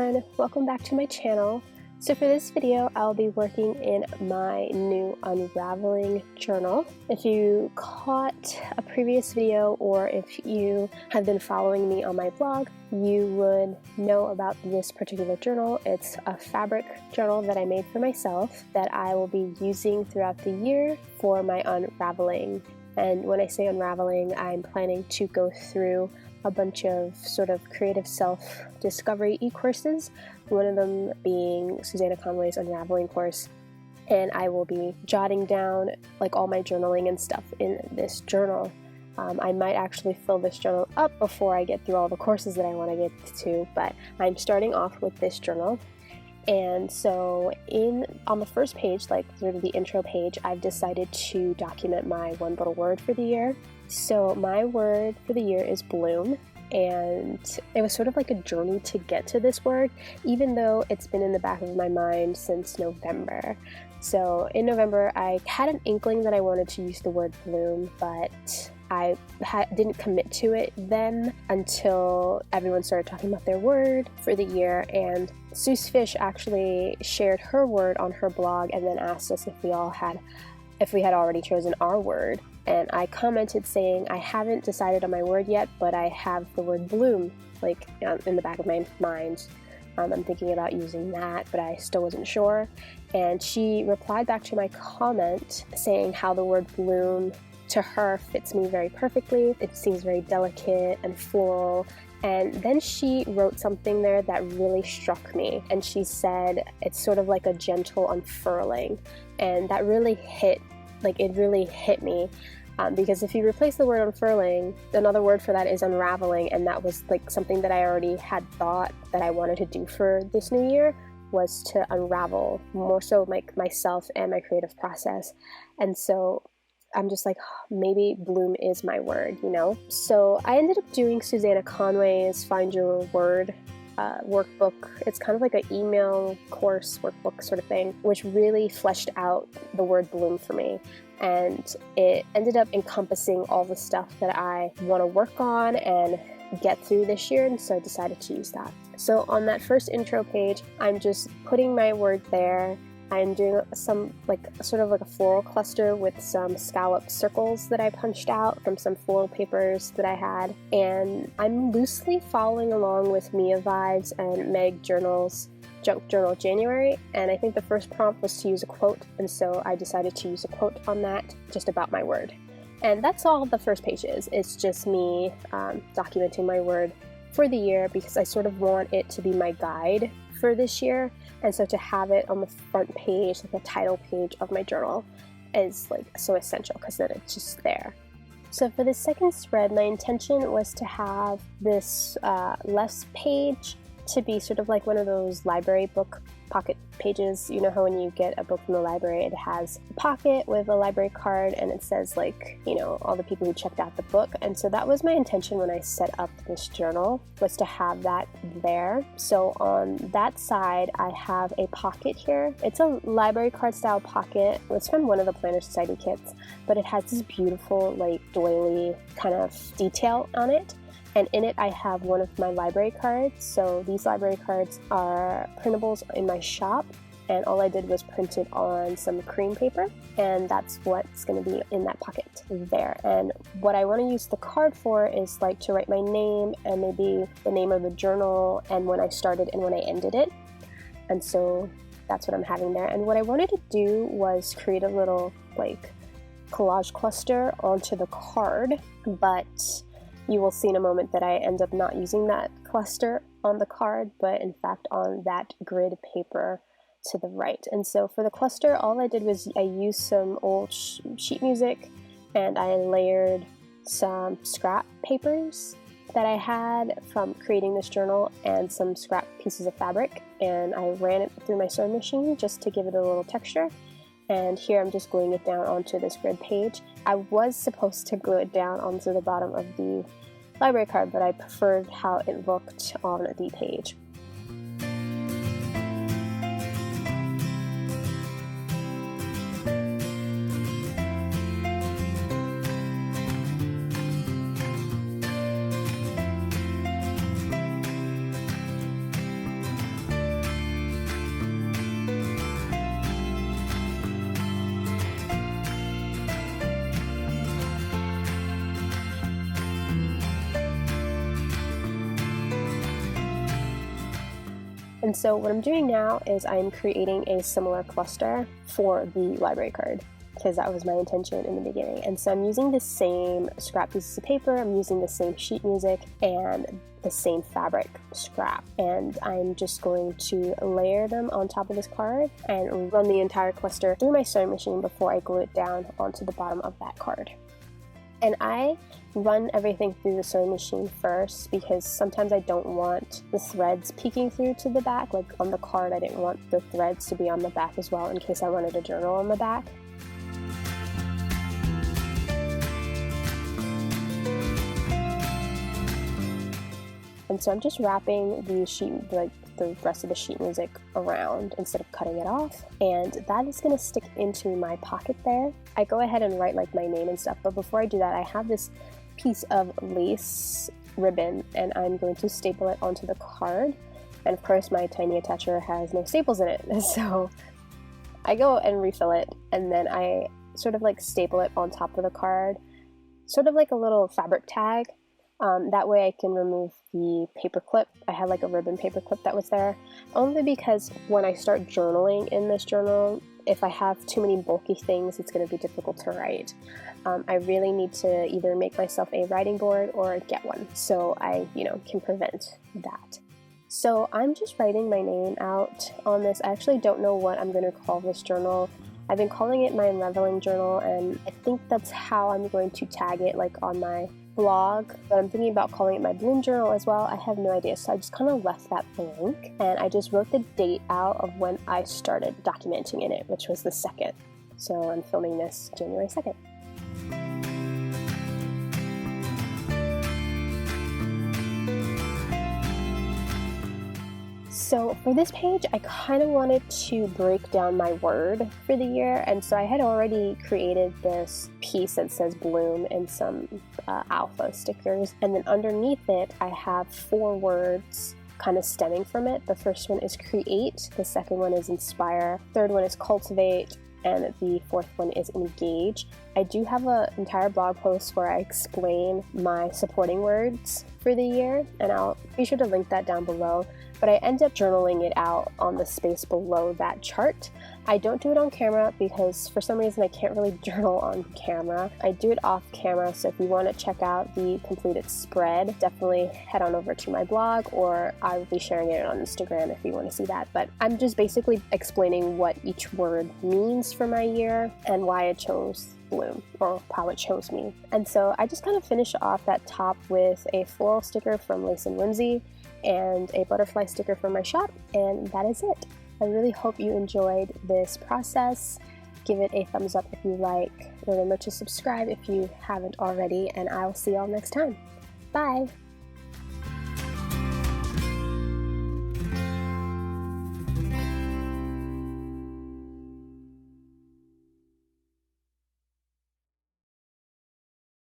everyone, welcome back to my channel. So for this video, I'll be working in my new unraveling journal. If you caught a previous video or if you have been following me on my blog, you would know about this particular journal. It's a fabric journal that I made for myself that I will be using throughout the year for my unraveling. And when I say unraveling, I'm planning to go through a bunch of sort of creative self-discovery e-courses, one of them being Susanna Conway's Unraveling course, and I will be jotting down like all my journaling and stuff in this journal. I might actually fill this journal up before I get through all the courses that I want to get to, but I'm starting off with this journal. And so on the first page, like sort of the intro page, I've decided to document my one little word for the year. So my word for the year is bloom, and it was sort of like a journey to get to this word, even though it's been in the back of my mind since November. So in November, I had an inkling that I wanted to use the word bloom, but I didn't commit to it then until everyone started talking about their word for the year, and Sue's Fish actually shared her word on her blog and then asked us if we had already chosen our word. And I commented saying, I haven't decided on my word yet, but I have the word bloom like in the back of my mind. I'm thinking about using that, but I still wasn't sure. And she replied back to my comment saying how the word bloom to her fits me very perfectly. It seems very delicate and floral. And then she wrote something there that really struck me. And she said, it's sort of like a gentle unfurling. And that really hit me. Because if you replace the word unfurling, another word for that is unraveling, and that was like something that I already had thought that I wanted to do for this new year, was to unravel more so like myself and my creative process. And so I'm just like, maybe bloom is my word, you know? So I ended up doing Susanna Conway's Find Your Word workbook. It's kind of like an email course workbook sort of thing, which really fleshed out the word bloom for me. And it ended up encompassing all the stuff that I want to work on and get through this year, and so I decided to use that. So on that first intro page, I'm just putting my word there. I'm doing some sort of like a floral cluster with some scallop circles that I punched out from some floral papers that I had. And I'm loosely following along with Mia Vibes and Meg Journal's Junk Journal January. And I think the first prompt was to use a quote. And so I decided to use a quote on that, just about my word. And that's all the first page is. It's just me documenting my word for the year, because I sort of want it to be my guide for this year. And so to have it on the front page, like the title page of my journal, is like so essential, because then it's just there. So for the second spread, my intention was to have this left page to be sort of like one of those library book pocket pages. You know how when you get a book from the library, it has a pocket with a library card and it says like, you know, all the people who checked out the book. And so that was my intention when I set up this journal, was to have that there. So on that side, I have a pocket here. It's a library card style pocket. It's from one of the Planner Society kits, but it has this beautiful like doily kind of detail on it. And in it, I have one of my library cards. So these library cards are printables in my shop, and all I did was print it on some cream paper, and that's what's going to be in that pocket there. And what I want to use the card for is like to write my name and maybe the name of the journal and when I started and when I ended it. And so that's what I'm having there. And what I wanted to do was create a little like collage cluster onto the card, but you will see in a moment that I end up not using that cluster on the card, but in fact on that grid paper to the right. And so for the cluster, all I did was I used some old sheet music, and I layered some scrap papers that I had from creating this journal and some scrap pieces of fabric, and I ran it through my sewing machine just to give it a little texture. And here I'm just gluing it down onto this grid page. I was supposed to glue it down onto the bottom of the library card, but I preferred how it looked on the page. And so what I'm doing now is I'm creating a similar cluster for the library card, because that was my intention in the beginning. And so I'm using the same scrap pieces of paper, I'm using the same sheet music, and the same fabric scrap. And I'm just going to layer them on top of this card and run the entire cluster through my sewing machine before I glue it down onto the bottom of that card. And I run everything through the sewing machine first because sometimes I don't want the threads peeking through to the back. Like on the card, I didn't want the threads to be on the back as well in case I wanted a journal on the back. And so I'm just wrapping the rest of the sheet music around instead of cutting it off. And that is going to stick into my pocket there. I go ahead and write like my name and stuff, but before I do that, I have this piece of lace ribbon and I'm going to staple it onto the card. And of course my tiny attacher has no staples in it. So I go and refill it and then I sort of like staple it on top of the card, sort of like a little fabric tag. That way I can remove the paper clip. I had like a ribbon paper clip that was there, only because when I start journaling in this journal, if I have too many bulky things, it's going to be difficult to write. I really need to either make myself a writing board or get one, so I, can prevent that. So I'm just writing my name out on this. I actually don't know what I'm going to call this journal. I've been calling it my unraveling journal, and I think that's how I'm going to tag it, like on my blog, but I'm thinking about calling it my bloom journal as well. I have no idea, so I just kind of left that blank, and I just wrote the date out of when I started documenting in it, which was the 2nd. So I'm filming this January 2nd. So for this page, I kind of wanted to break down my word for the year, and so I had already created this piece that says bloom and some alpha stickers, and then underneath it I have 4 words kind of stemming from it. The first one is create, the second one is inspire, third one is cultivate, and the 4th one is engage. I do have an entire blog post where I explain my supporting words for the year, and I'll be sure to link that down below. But I end up journaling it out on the space below that chart. I don't do it on camera because for some reason I can't really journal on camera. I do it off camera, so if you want to check out the completed spread, definitely head on over to my blog, or I will be sharing it on Instagram if you want to see that. But I'm just basically explaining what each word means for my year and why I chose bloom, or how it chose me. And so I just kind of finish off that top with a floral sticker from Lace and Whimsy and a butterfly sticker from my shop, and that is it. I really hope you enjoyed this process. Give it a thumbs up if you like. Remember to subscribe if you haven't already, and I'll see y'all next time. Bye!